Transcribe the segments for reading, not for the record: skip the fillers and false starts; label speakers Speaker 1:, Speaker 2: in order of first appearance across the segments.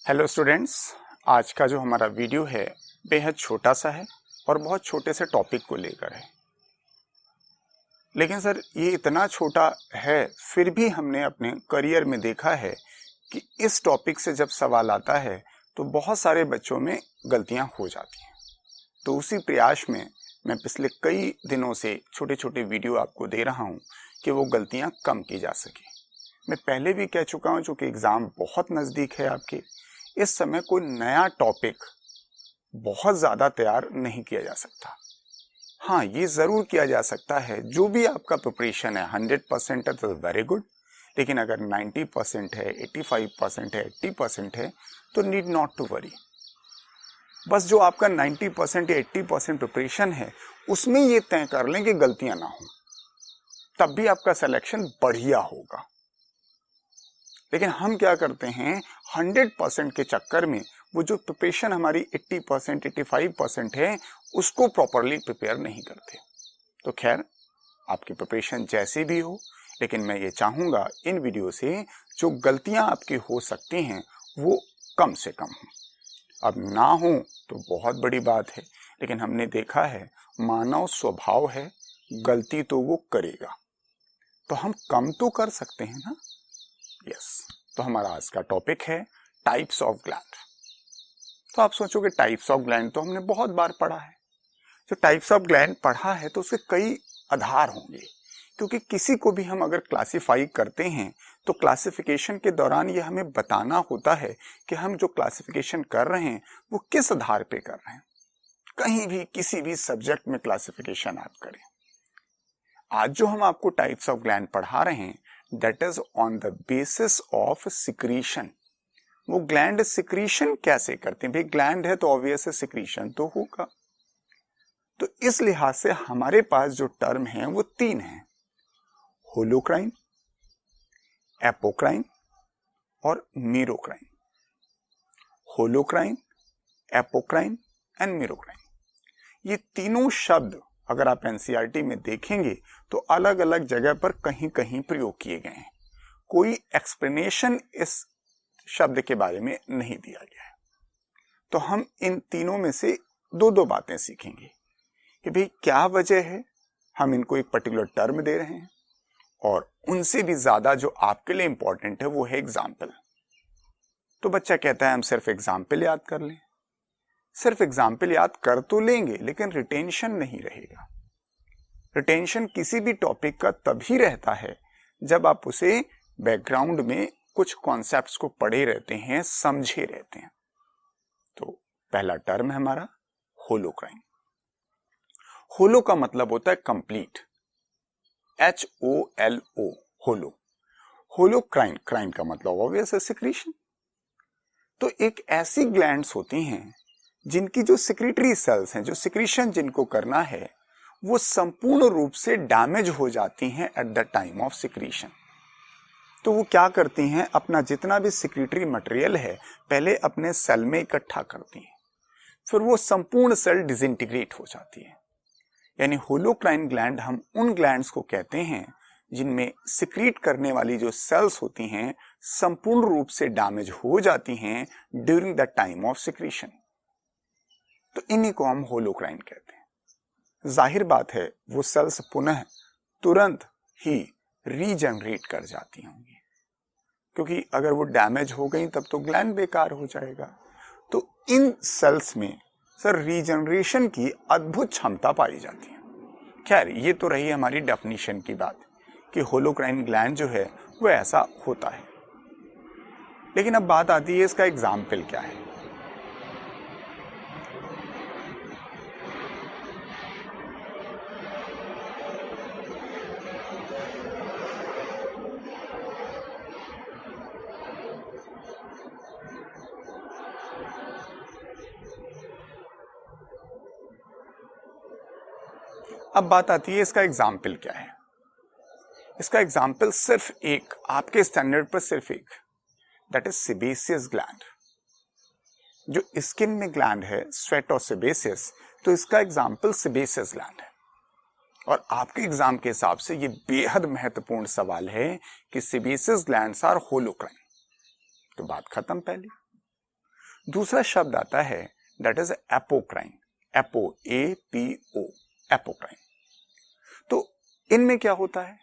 Speaker 1: Hello students, आज का जो हमारा वीडियो है बेहद छोटा सा है और बहुत छोटे से टॉपिक को लेकर है। लेकिन सर ये इतना छोटा है फिर भी हमने अपने करियर में देखा है कि इस टॉपिक से जब सवाल आता है तो बहुत सारे बच्चों में गलतियां हो जाती हैं। तो उसी प्रयास में मैं पिछले कई दिनों से छोटे छोटे वीडियो आपको दे रहा हूं कि वो गलतियां कम की जा सके। मैं पहले भी कह चुका हूं, चूंकि एग्जाम बहुत नज़दीक है आपके, इस समय कोई नया टॉपिक बहुत ज़्यादा तैयार नहीं किया जा सकता। हाँ, ये ज़रूर किया जा सकता है, जो भी आपका प्रिपरेशन है 100% है तो वेरी गुड, लेकिन अगर 90% है, 85% है, 80% है तो नीड नॉट टू वरी। बस जो आपका 90% या 80% प्रिपरेशन है उसमें ये तय कर लें कि गलतियां ना हो, तब भी आपका सिलेक्शन बढ़िया होगा। लेकिन हम क्या करते हैं, 100% के चक्कर में वो जो प्रिपरेशन हमारी 80% 85% है उसको प्रॉपरली प्रिपेयर नहीं करते। तो खैर, आपकी प्रिपरेशन जैसी भी हो, लेकिन मैं ये चाहूँगा इन वीडियो से जो गलतियाँ आपकी हो सकती हैं वो कम से कम हो। अब ना हो तो बहुत बड़ी बात है, लेकिन हमने देखा है मानव स्वभाव है, गलती तो वो करेगा, तो हम कम तो कर सकते हैं ना। यस, तो हमारा आज का टॉपिक है टाइप्स ऑफ ग्लैंड। तो आप सोचोगे टाइप्स ऑफ ग्लैंड तो हमने बहुत बार पढ़ा है। जो टाइप्स ऑफ ग्लैंड पढ़ा है तो उसके कई आधार होंगे, क्योंकि किसी को भी हम अगर क्लासिफाई करते हैं तो क्लासिफिकेशन के दौरान ये हमें बताना होता है कि हम जो क्लासिफिकेशन कर रहे हैं वो किस आधार पे कर रहे हैं। कहीं भी किसी भी सब्जेक्ट में क्लासिफिकेशन आप करें, आज जो हम आपको टाइप्स ऑफ ग्लैंड पढ़ा रहे हैं that is on the basis of secretion. वो ग्लैंड सिक्रीशन कैसे करते हैं, भाई ग्लैंड है तो ऑब्वियस है सिक्रीशन तो होगा। तो इस लिहाज से हमारे पास जो टर्म है वो तीन हैं, होलोक्राइन, एपोक्राइन और मीरोक्राइन। होलोक्राइन, एपोक्राइन एंड मीरोक्राइन, ये तीनों शब्द अगर आप एनसीईआरटी में देखेंगे तो अलग अलग जगह पर कहीं कहीं प्रयोग किए गए हैं। कोई एक्सप्लेनेशन इस शब्द के बारे में नहीं दिया गया है। तो हम इन तीनों में से दो दो बातें सीखेंगे कि भाई क्या वजह है हम इनको एक पर्टिकुलर टर्म दे रहे हैं, और उनसे भी ज्यादा जो आपके लिए इंपॉर्टेंट है वो है एग्जाम्पल। तो बच्चा कहता है हम सिर्फ एग्जाम्पल याद कर लें। सिर्फ एग्जाम्पल याद कर तो लेंगे लेकिन रिटेंशन नहीं रहेगा। रिटेंशन किसी भी टॉपिक का तभी रहता है जब आप उसे बैकग्राउंड में कुछ कॉन्सेप्ट्स को पढ़े रहते हैं, समझे रहते हैं। तो पहला टर्म है हमारा होलोक्राइन। होलो का मतलब होता है कंप्लीट, HOLO, होलो। होलोक्राइन, क्राइन का मतलब ऑब्वियस है सिक्रीशन। तो एक ऐसी ग्लैंड्स होती हैं जिनकी जो सिक्रीटरी सेल्स हैं, जो सिक्रीशन जिनको करना है, वो संपूर्ण रूप से डैमेज हो जाती हैं eight the time of secretion. तो वो क्या करती हैं, अपना जितना भी सिक्रीटरी मटेरियल है पहले अपने सेल में इकट्ठा करती हैं, फिर वो संपूर्ण सेल डिसइंटीग्रेट हो जाती है। यानी होलोक्राइन ग्लैंड हम उन ग्लैंड्स को कहते हैं जिनमें सिक्रीट करने वाली जो सेल्स होती हैं संपूर्ण रूप से डैमेज हो जाती हैं during the time of secretion. तो इन्हीं को हम होलोक्राइन कहते हैं। जाहिर बात है वो सेल्स पुनः तुरंत ही रीजनरेट कर जाती होंगी, क्योंकि अगर वो डैमेज हो गई तब तो ग्लैंड बेकार हो जाएगा। तो इन सेल्स में सर रीजनरेशन की अद्भुत क्षमता पाई जाती है। खैर, ये तो रही हमारी डेफिनेशन की बात कि होलोक्राइन ग्लैंड जो है वो ऐसा होता है। लेकिन अब बात आती है इसका एग्जाम्पल क्या है। अब बात आती है इसका एग्जाम्पल क्या है। इसका एग्जाम्पल सिर्फ एक, आपके स्टैंडर्ड पर सिर्फ एक, दैट इज सेबेसियस ग्लैंड। जो स्किन में ग्लैंड है स्वेट और सेबेसियस, तो इसका एग्जाम्पल सेबेसियस ग्लैंड है। और आपके एग्जाम के हिसाब से ये बेहद महत्वपूर्ण सवाल है कि सेबेसियस ग्लैंड्स आर होलोक्राइन। तो बात खत्म पहले। दूसरा शब्द आता है that is apocrine, apo, APO, apocrine. तो इनमें क्या होता है,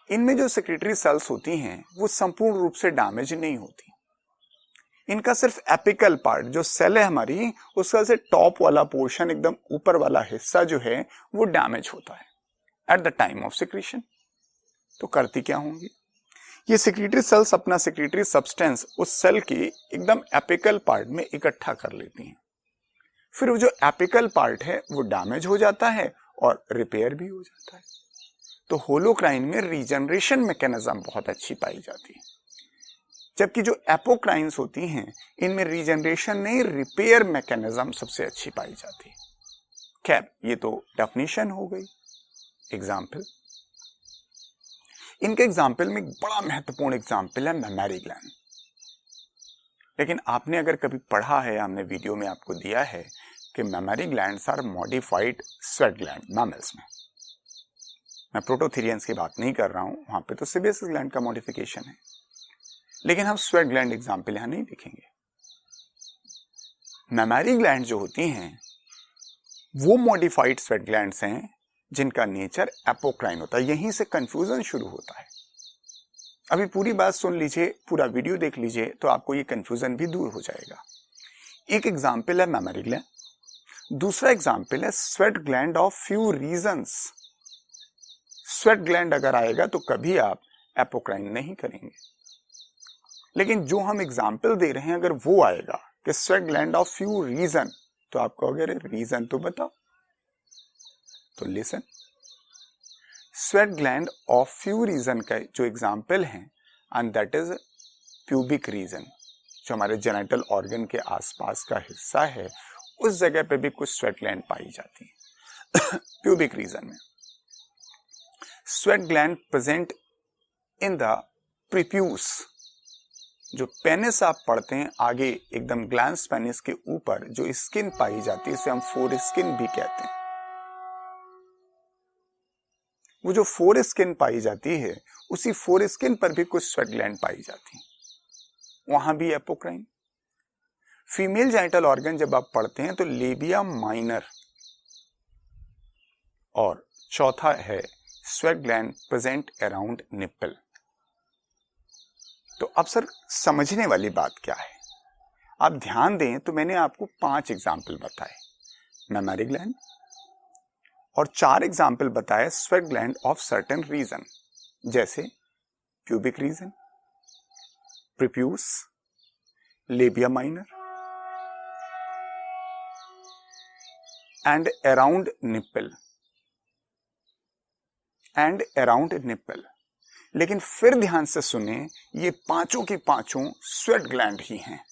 Speaker 1: इनमें जो सेक्रेटरी सेल्स होती हैं वो संपूर्ण रूप से डैमेज नहीं होती। इनका सिर्फ एपिकल पार्ट जो सेल है हमारी, उसका से टॉप वाला पोर्शन, एकदम ऊपर वाला हिस्सा जो है वो डैमेज होता है eight the time of secretion. तो करती क्या होंगी, ये सेक्रेटरी सेल्स अपना सेक्रेटरी सब्सटेंस उस सेल की एकदम एपिकल पार्ट में इकट्ठा कर लेती हैं। फिर वो जो एपिकल पार्ट है वो डैमेज हो जाता है और रिपेयर भी हो जाता है। तो होलोक्राइन में रीजनरेशन मैकेनिज्म बहुत अच्छी पाई जाती है, जबकि जो एपोक्राइन्स होती हैं इनमें रीजनरेशन नहीं, रिपेयर मैकेनिज्म सबसे अच्छी पाई जाती है। खैर, ये तो डेफिनेशन हो गई। एग्जाम्पल, इनके एग्जाम्पल में एक बड़ा महत्वपूर्ण एग्जाम्पल है मैमरी ग्लैंड। लेकिन आपने अगर कभी पढ़ा है, हमने वीडियो में आपको दिया है कि mammary glands are modified sweat gland mammals में। मैं प्रोटोथेरियंस की बात नहीं कर रहा हूं, वहां पे तो सेबेसियस ग्लैंड का मॉडिफिकेशन है, लेकिन हम स्वेट ग्लैंड एग्जाम्पल यहां नहीं देखेंगे। मैमरी ग्लैंड जो होती हैं वो मॉडिफाइड स्वेट ग्लैंड्स हैं जिनका नेचर एपोक्राइन होता है। यहीं से कंफ्यूजन शुरू होता है। अभी पूरी बात सुन लीजिए, पूरा वीडियो देख लीजिए, तो आपको ये कंफ्यूजन भी दूर हो जाएगा। एक एग्जाम्पल है मैमरी ग्लैंड, दूसरा एग्जाम्पल है sweat gland of few reasons. Sweat gland अगर आएगा तो कभी आप एपोक्राइन नहीं करेंगे, लेकिन जो हम एग्जाम्पल दे रहे हैं अगर वो आएगा कि sweat gland of few region, तो आप कहोगे रीजन तो बताओ। तो listen, sweat gland of few region का जो एग्जाम्पल है, and that is pubic region, जो हमारे जेनिटल ऑर्गन के आसपास का हिस्सा है, उस जगह पे भी कुछ स्वेट ग्लैंड पाई जाती है। प्यूबिक रीजन में sweat gland present in the prepuce, जो पेनिस आप पढ़ते हैं आगे एकदम ग्लैंस पेनिस के ऊपर जो स्किन पाई जाती है, इसे हम फोर स्किन भी कहते हैं। वो जो फोर स्किन पाई जाती है, उसी फोर स्किन पर भी कुछ स्वेट ग्लैंड पाई जाती है, वहां भी एपोक्राइन। फीमेल जेनिटल ऑर्गन जब आप पढ़ते हैं तो लेबिया माइनर, और चौथा है sweat gland present around nipple. तो अब सर समझने वाली बात क्या है, आप ध्यान दें तो मैंने आपको 5 एग्जाम्पल बताए मैमरी ग्लैंड, और 4 एग्जाम्पल बताए sweat gland of certain region, जैसे pubic region, prepuce, labia minor and around nipple, लेकिन फिर ध्यान से सुने, ये पांचों की पांचों स्वेट ग्लैंड ही हैं।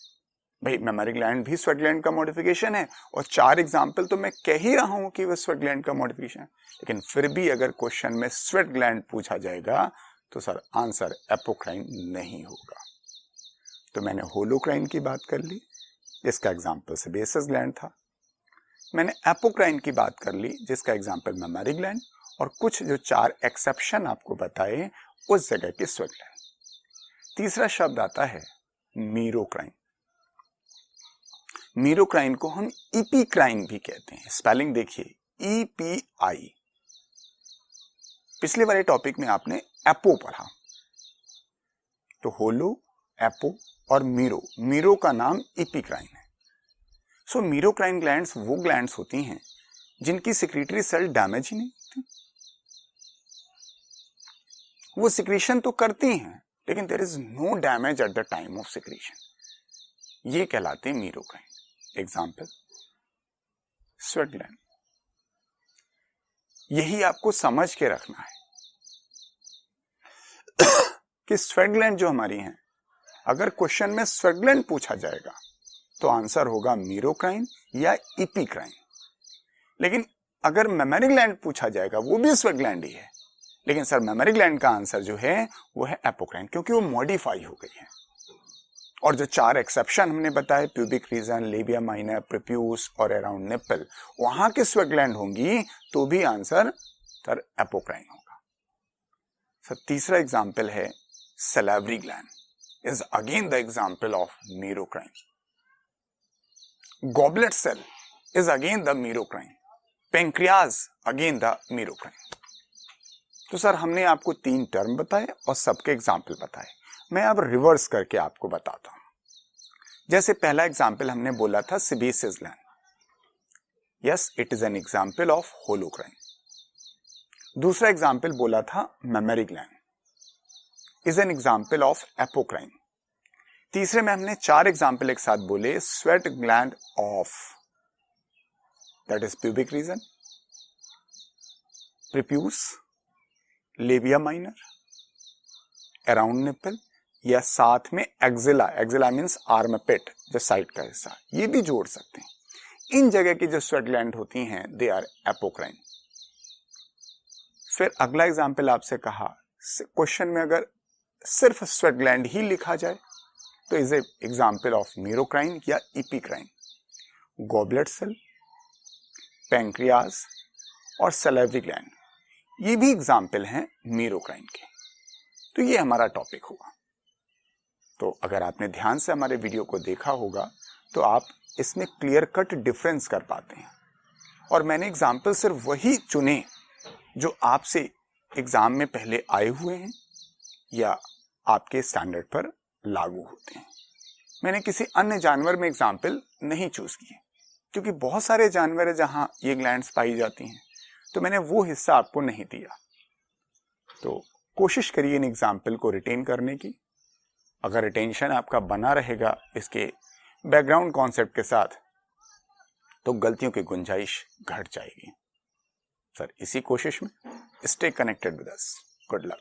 Speaker 1: भाई मैमरी ग्लैंड भी स्वेट ग्लैंड का मॉडिफिकेशन है, और 4 एग्जाम्पल तो मैं कह ही रहा हूं कि वो स्वेट ग्लैंड का मॉडिफिकेशन है, लेकिन फिर भी अगर क्वेश्चन में स्वेट ग्लैंड पूछा जाएगा तो सर आंसर एपोक्राइन नहीं होगा। तो मैंने होलोक्राइन की बात कर ली, जिसका एग्जाम्पल सेबेसियस ग्लैंड था। मैंने एपोक्राइन की बात कर ली, जिसका एग्जाम्पल मैमरी ग्लैंड, और कुछ जो 4 एक्सेप्शन आपको बताए उस जगह की स्वेट ग्लैंड। तीसरा शब्द आता है मीरोक्राइन। मीरोक्राइन को हम इपीक्राइन भी कहते हैं। स्पेलिंग देखिए, EPI। पिछले वाले टॉपिक में आपने एपो पढ़ा, तो होलो, एपो और मीरो का नाम इपीक्राइन है। सो मीरोक्राइन ग्लैंड्स वो ग्लैंड्स होती हैं जिनकी सिक्रीटरी सेल डैमेज ही नहीं होती। वो सिक्रीशन तो करती हैं, लेकिन there is no damage at the time of secretion. ये कहलाते हैं मीरोक्राइन। Example sweat gland. यही आपको समझ के रखना है कि स्वेट ग्लैंड जो हमारी हैं, अगर क्वेश्चन में स्वेट ग्लैंड पूछा जाएगा तो आंसर होगा मीरोक्राइन या इपीक्राइन। लेकिन अगर मैमरी ग्लैंड पूछा जाएगा, वो भी स्वेट ग्लैंड ही है, लेकिन सर मैमरी ग्लैंड का आंसर जो है वो है एपोक्राइन, क्योंकि वो मॉडिफाई हो गई है। और जो 4 एक्सेप्शन हमने बताए, प्यूबिक रीजन, लेबिया माइनर, प्रीप्यूस और अराउंड निप्पल, वहां के स्वेट ग्लैंड होंगी तो भी आंसर सर एपोक्राइन होगा। सर तीसरा एग्जाम्पल है salivary gland, is again the example of मीरोक्राइन। goblet cell is again the merocrine, pancreas again the merocrine। तो सर हमने आपको 3 टर्म बताए और सबके एग्जाम्पल बताए। मैं अब रिवर्स करके आपको बताता हूं। जैसे पहला एग्जाम्पल हमने बोला था sebaceous gland, yes it is an example of holocrine. दूसरा एग्जाम्पल बोला था mammary gland, is an example of apocrine. तीसरे में हमने 4 एग्जाम्पल एक साथ बोले, sweat gland of, that is pubic region, prepuce, labia minor, around nipple, या साथ में एक्जिला, एक्जिला मीन्स आर्मपिट, जो साइड का हिस्सा, ये भी जोड़ सकते हैं। इन जगह की जो स्वेट ग्लैंड होती हैं दे आर एपोक्राइन। फिर अगला एग्जाम्पल आपसे कहा, क्वेश्चन में अगर सिर्फ स्वेट ग्लैंड ही लिखा जाए तो इज एग्जाम्पल ऑफ मेरोक्राइन या इपिक्राइन। गॉबलेट सेल, पैंक्रियाज और सैलिवरी ग्लैंड, ये भी एग्जाम्पल हैं मेरोक्राइन के। तो ये हमारा टॉपिक हुआ। तो अगर आपने ध्यान से हमारे वीडियो को देखा होगा तो आप इसमें क्लियर कट डिफरेंस कर पाते हैं। और मैंने एग्जाम्पल सिर्फ वही चुने जो आपसे एग्जाम में पहले आए हुए हैं या आपके स्टैंडर्ड पर लागू होते हैं। मैंने किसी अन्य जानवर में एग्जाम्पल नहीं चूज किए, क्योंकि बहुत सारे जानवर है जहां ये ग्लैंड्स पाई जाती हैं, तो मैंने वो हिस्सा आपको नहीं दिया। तो कोशिश करिए इन एग्जाम्पल को रिटेन करने की। अगर रिटेंशन आपका बना रहेगा इसके बैकग्राउंड कॉन्सेप्ट के साथ, तो गलतियों की गुंजाइश घट जाएगी। सर इसी कोशिश में stay connected with us. Good luck.